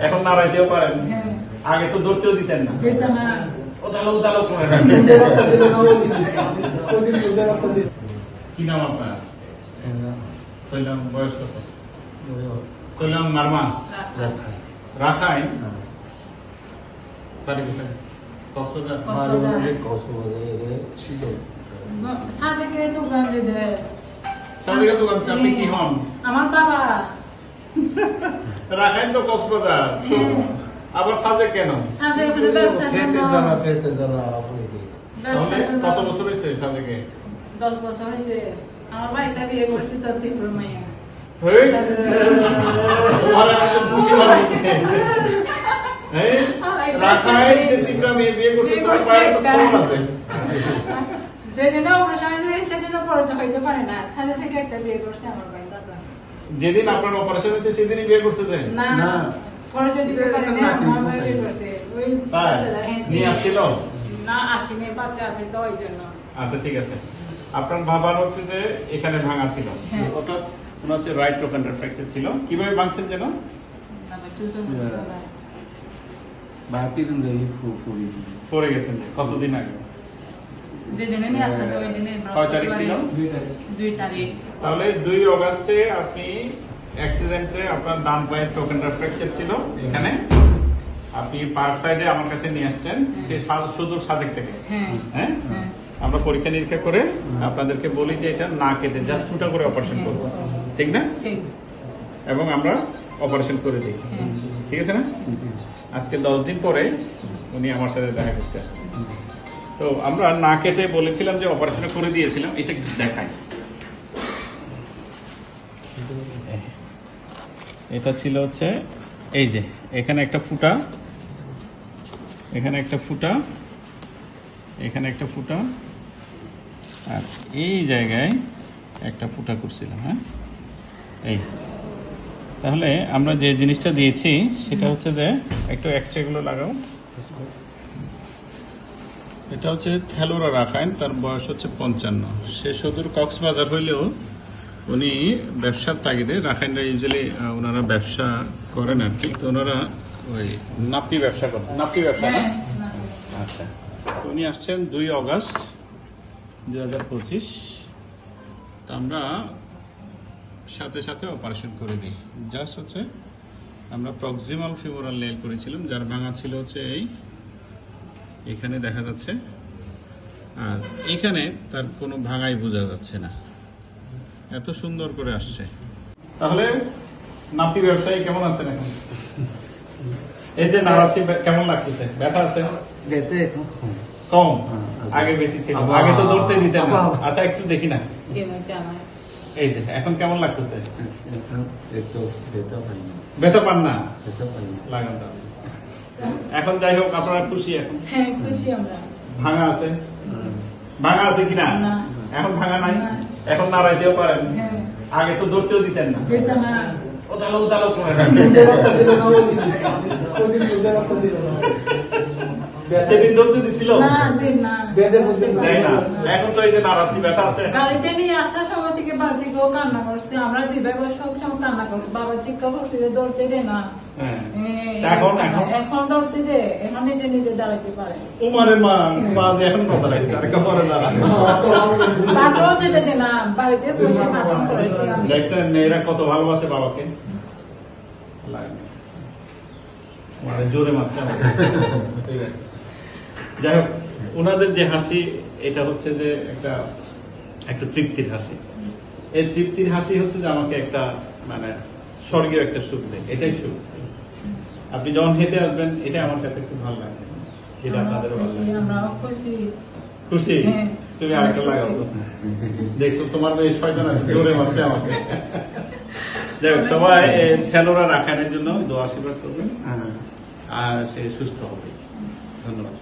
এখন নাড়াইতেও পারেন, আগে তো ধরতেও দিতেন না। কি নাম আপনার? বয়স কত? মারমা রাখাইন আপনি কি হন? আমার বাবা রাখাইন তো কক্সবাজার, আবার সাজে কেন? কত বছর হয়েছে সাজেকে? 10 বছর হয়েছে। আমার ভাইটা বিয়ে করছি তোর ত্রিপুরা মাইয়া। যেদিন অপারেশন হয়েছে সেদিন পরিচয় হইতে পারে না, সাজে থেকে একটা বিয়ে করছে আমার ভাই। যেদিন আপনার অপারেশন হয়েছে সেদিনই বিয়ে করছে? না, পরিচয় দিতে পারে না, আমার ভাই বিয়ে করছে। ওই নিয়ে আসছিল না, আসেনি, বাচ্চা আছে তো ওই জন্য। আচ্ছা ঠিক আছে। আপনার বাবার হচ্ছে যে এখানে ভাঙা ছিল, ওটা মনে হচ্ছে রাইট ট্রোকান্ডার ফ্র্যাকচার ছিল। কিভাবে ভাঙছেন যেন? পড়ে গেছেন। কতদিন আগে? যেদিনে নিয়ে আসতেছে ওই দিনে। কয় তারিখ ছিল? 2 তারিখ। তাহলে 2 অগাস্টে আপনি অ্যাক্সিডেন্টে আপনার ডান পায়ের ট্রোকান্ডার ফ্র্যাকচার ছিল। এখানে আপনি পার্ক সাইডে আমার কাছে নিয়ে আসছেন, সেই সুদূর সাদেক থেকে। হ্যাঁ, আমরা পরীক্ষা নিরীক্ষা করে আপনাদেরকে বলি যে এটা না কেটে জাস্ট ফুটা করে অপারেশন করবো, ঠিক না? এবং আমরা অপারেশন করে দিই, ঠিক আছে না? আজকে 10 দিন পরে উনি আমার সাথে দেখা করতে আসছেন। তো আমরা না কেটে বলেছিলাম যে অপারেশন করে দিয়েছিলাম। এটা দেখাই, এটা ছিল হচ্ছে এই যে এখানে একটা ফুটা, এখানে একটা ফুটা, এখানে একটা ফুটা, আর এই জায়গায় একটা ফুটা করছিলাম। হ্যাঁ, এই তাহলে আমরা যে জিনিসটা দিয়েছি সেটা হচ্ছে যে একটু এক্সট্রা গুলো লাগাও। এটা হচ্ছে থেলোরা রাখাইন, তার বয়স হচ্ছে 55। সে সুদূর কক্সবাজার হইলেও উনি ব্যবসার তাগিদে, রাখাইনরা ইউজুয়ালি ওনারা ব্যবসা করেন আর কি, তো ওনারা ওই নাপ্তি ব্যবসা করেন। নাপ্তি ব্যবসা না? আচ্ছা। তো উনি আসছেন 2 অগাস্ট 2025। তো আমরা সাথে সাথে অপারেশন করে দিই। জাস্ট হচ্ছে আমরা প্রক্সিমাল ফিমোরাল নেল করেছিলাম, যার ভাঙা ছিল হচ্ছে এখানে দেখা যাচ্ছে, আর এখানে তার কোনো ভাঙাই বোঝা যাচ্ছে না, এত সুন্দর করে আসছে। তাহলে নাপি ব্যবসায়ী কেমন আছেন এখন? এই যে নাড়াচ্ছি, কেমন লাগতেছে? ব্যথা আছে? কম, আগে বেশি ছিল। আগে তো ধরতে দিতেন না। আচ্ছা একটু দেখি না, এই যে এখন কেমন লাগতেছে? ব্যথা পান না? লাগান তো। এখন যাই হোক, আপনারা খুশি? এখন ভাঙা আছে? ভাঙা আছে কিনা? এখন ভাঙা নাই, এখন নাড়াইতেও পারেন, আগে তো ধরতেও দিতেন না। সেদিন ধরতে দিছিল? এখন তো এই যে নাড়াচ্ছি, ব্যথা আছে? গাড়িতে নিয়ে আসার সময় থেকে বাড়ি থেকেও কান্না করছে, আমরা 2 বছর সময় কান্না করছি, বাবা চিৎকার করছে যে ধরতে দে না। এখন ধরতে দে, এখন নিজে নিজে দাঁড়াইতে পারে। উমারের মা বাজে এখন কথা লাগছে, আর পরে দাঁড়ায় বাবাও যেতে দে না, বাড়িতে বসে পার্কিং করেছি। দেখছেন মেয়েরা কত ভালোবাসে বাবাকে, মানে জোরে মারছে। ঠিক আছে, যাই হোক, ওনাদের যে হাসি, এটা হচ্ছে যে একটা তৃপ্তির হাসি। এই তৃপ্তির হাসি হচ্ছে যে আমাকে একটা মানে স্বর্গীয় একটা সুখ দেয়, এটাই সুখ। আপনি যখন হেঁটে আসবেন, এটা আমার কাছে খুব ভালো লাগে, যেটা আপনাদেরও ভালো লাগে। খুশি? তুমি আরেকটা লাগাও। দেখছো তোমার এই শয়তান আছে, জোরে মারছে আমাকে। যাই হোক, সবাই থেলোরা রাখাইনের জন্য দোয়া আশীর্বাদ করবেন, আর সে সুস্থ হবে। ধন্যবাদ।